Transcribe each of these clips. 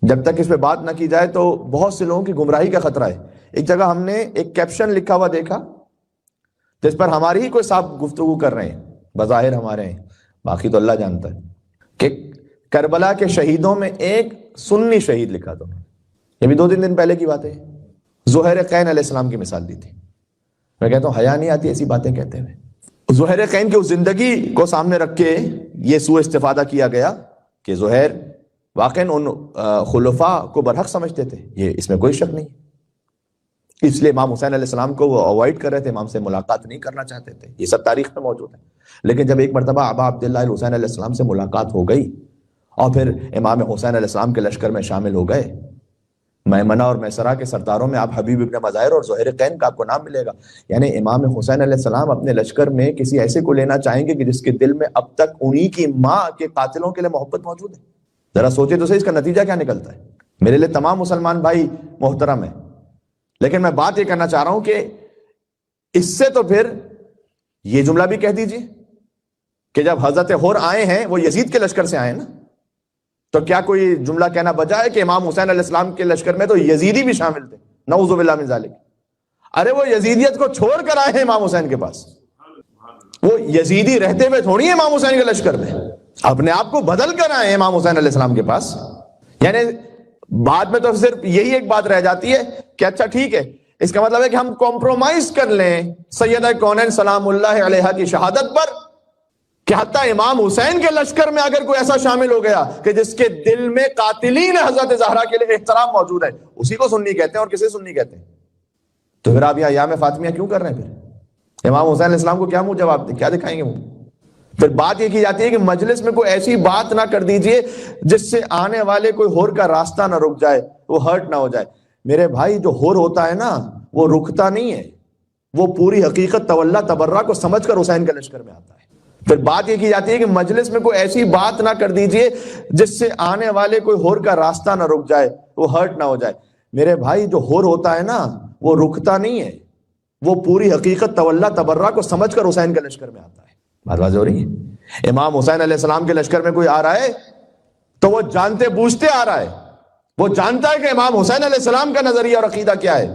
جب تک اس پہ بات نہ کی جائے تو بہت سے لوگوں کی گمراہی کا خطرہ ہے۔ ایک جگہ ہم نے ایک کیپشن لکھا ہوا دیکھا جس پر ہماری ہی کوئی صاحب گفتگو کر رہے ہیں، بظاہر ہمارے ہیں، باقی تو اللہ جانتا ہے، کہ کربلا کے شہیدوں میں ایک سنی شہید لکھا تھا۔ یہ بھی 2-3 دن پہلے کی بات ہے۔ زہیر قین علیہ السلام کی مثال دی تھی۔ میں کہتا ہوں حیا نہیں آتی ایسی باتیں کہتے ہوئے۔ زہیر قین کی اس زندگی کو سامنے رکھ کے یہ سوء استفادہ کیا گیا کہ زہیر واقعاً ان خلفاء کو برحق سمجھتے تھے، یہ اس میں کوئی شک نہیں، اس لیے امام حسین علیہ السلام کو وہ اوائڈ کر رہے تھے، امام سے ملاقات نہیں کرنا چاہتے تھے، یہ سب تاریخ میں موجود ہے۔ لیکن جب ایک مرتبہ ابا عبداللہ الحسین علیہ السلام سے ملاقات ہو گئی اور پھر امام حسین علیہ السلام کے لشکر میں شامل ہو گئے، میمنہ اور میسرہ کے سرداروں میں آپ حبیب ابن مظاہر اور زہیر قین کا آپ کو نام ملے گا۔ یعنی امام حسین علیہ السلام اپنے لشکر میں کسی ایسے کو لینا چاہیں گے کہ جس کے دل میں اب تک انہی کی ماں کے قاتلوں کے لیے محبت موجود ہے۔ ذرا سوچے تو صحیح اس کا نتیجہ کیا نکلتا ہے۔ میرے لیے تمام مسلمان بھائی محترم ہیں، لیکن میں بات یہ کرنا چاہ رہا ہوں کہ اس سے تو پھر یہ جملہ بھی کہہ دیجئے کہ جب حضرت حر آئے ہیں وہ یزید کے لشکر سے آئے نا، تو کیا کوئی جملہ کہنا بجا ہے کہ امام حسین علیہ السلام کے لشکر میں تو یزیدی بھی شامل تھے؟ نعوذ باللہ من ذالک۔ ارے وہ یزیدیت کو چھوڑ کر آئے ہیں امام حسین کے پاس، وہ یزیدی رہتے ہوئے تھوڑی ہے امام حسین کے لشکر میں، اپنے آپ کو بدل کر آئے ہیں امام حسین علیہ السلام کے پاس۔ یعنی بعد میں تو صرف یہی ایک بات رہ جاتی ہے کہ اچھا ٹھیک ہے، اس کا مطلب ہے کہ ہم کمپرومائز کر لیں سیدہ کونین سلام اللہ علیہا کی شہادت پر، کہ حتیٰ امام حسین کے لشکر میں اگر کوئی ایسا شامل ہو گیا کہ جس کے دل میں قاتلین حضرت زہرا کے لیے احترام موجود ہے، اسی کو سنی کہتے ہیں۔ اور کسے سنی کہتے ہیں؟ تو پھر آپ یہ ایام فاطمیہ کیوں کر رہے ہیں؟ پھر امام حسین علیہ السلام کو کیا منہ جواب دیں، کیا دکھائیں گے وہ؟ پھر بات یہ کی جاتی ہے کہ مجلس میں کوئی ایسی بات نہ کر دیجئے جس سے آنے والے کوئی ہور کا راستہ نہ رک جائے، وہ ہرٹ نہ ہو جائے۔ میرے بھائی جو ہور ہوتا ہے نا وہ رکتا نہیں ہے، وہ پوری حقیقت تولا تبرہ کو سمجھ کر حسین کے لشکر میں آتا ہے۔ پھر بات یہ کی جاتی ہے کہ مجلس میں کوئی ایسی بات نہ کر دیجئے جس سے آنے والے کوئی ہور کا راستہ نہ رک جائے، وہ ہرٹ نہ ہو جائے۔ میرے بھائی جو ہور ہوتا ہے نا وہ رکتا نہیں ہے، وہ پوری حقیقت تولا تبرہ کو سمجھ کر حسین کے لشکر میں آتا ہے۔ بات واضح ہو رہی ہے؟ امام حسین علیہ السلام کے لشکر میں کوئی آ رہا ہے تو وہ جانتے بوجھتے آ رہا ہے، وہ جانتا ہے کہ امام حسین علیہ السلام کا نظریہ اور عقیدہ کیا ہے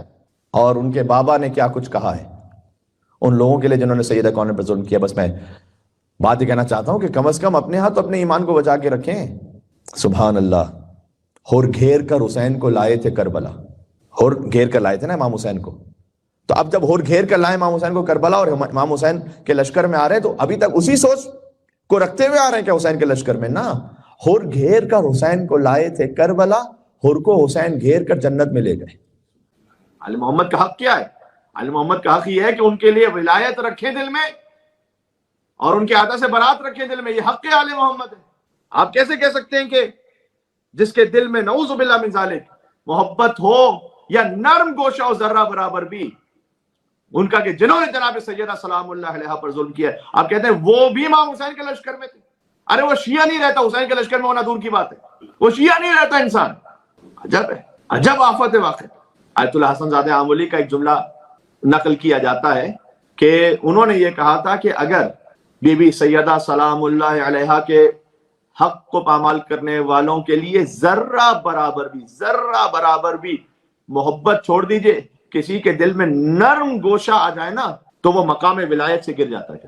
اور ان کے بابا نے کیا کچھ کہا ہے ان لوگوں کے لیے جنہوں نے سیدہ کونین پر ظلم کیا۔ بس میں بات یہ کہنا چاہتا ہوں کہ کم از کم اپنے ہاتھ اپنے ایمان کو بچا کے رکھیں۔ سبحان اللہ، ہور گھیر کر حسین کو لائے تھے کربلا، ہور گھیر کر لائے تھے نا امام حسین کو، تو اب جب ہور گھیر کر لائے امام حسین کو کربلا اور امام حسین کے لشکر میں آ رہے ہیں تو ابھی تک اسی سوچ کو رکھتے ہوئے آ رہے ہیں کہ حسین کے لشکر میں نا، ہور گھیر کر حسین کو لائے تھے کربلا، ہور کو حسین گھیر کر جنت میں لے گئے۔ آل محمد کا حق کیا ہے؟ آل محمد کا حق یہ ہے کہ ان کے لیے ولایت رکھیں دل میں اور ان کے عہدہ سے برات رکھیں دل میں، یہ حق آل محمد ہے۔ آپ کیسے کہہ سکتے ہیں کہ جس کے دل میں نعوذ باللہ من ذالک محبت ہو یا نرم گوشہ ہو ذرہ برابر بھی ان کا، کہ جنہوں نے جناب سیدہ سلام اللہ علیہا پر ظلم کیا ہے، آپ کہتے ہیں وہ بھی امام حسین کے لشکر میں تھے؟ ارے وہ شیعہ نہیں رہتا، حسین کے لشکر میں ہونا دور کی بات ہے، وہ شیعہ نہیں رہتا انسان۔ عجب ہے، عجب آفت ہے واقع۔ آیت اللہ حسن زادہ آمولی کا ایک جملہ نقل کیا جاتا ہے کہ انہوں نے یہ کہا تھا کہ اگر بی بی سیدہ سلام اللہ علیہا کے حق کو پامال کرنے والوں کے لیے ذرہ برابر بھی محبت چھوڑ دیجئے، کسی کے دل میں نرم گوشہ آ جائے نا تو وہ مقام ولایت سے گر جاتا ہے۔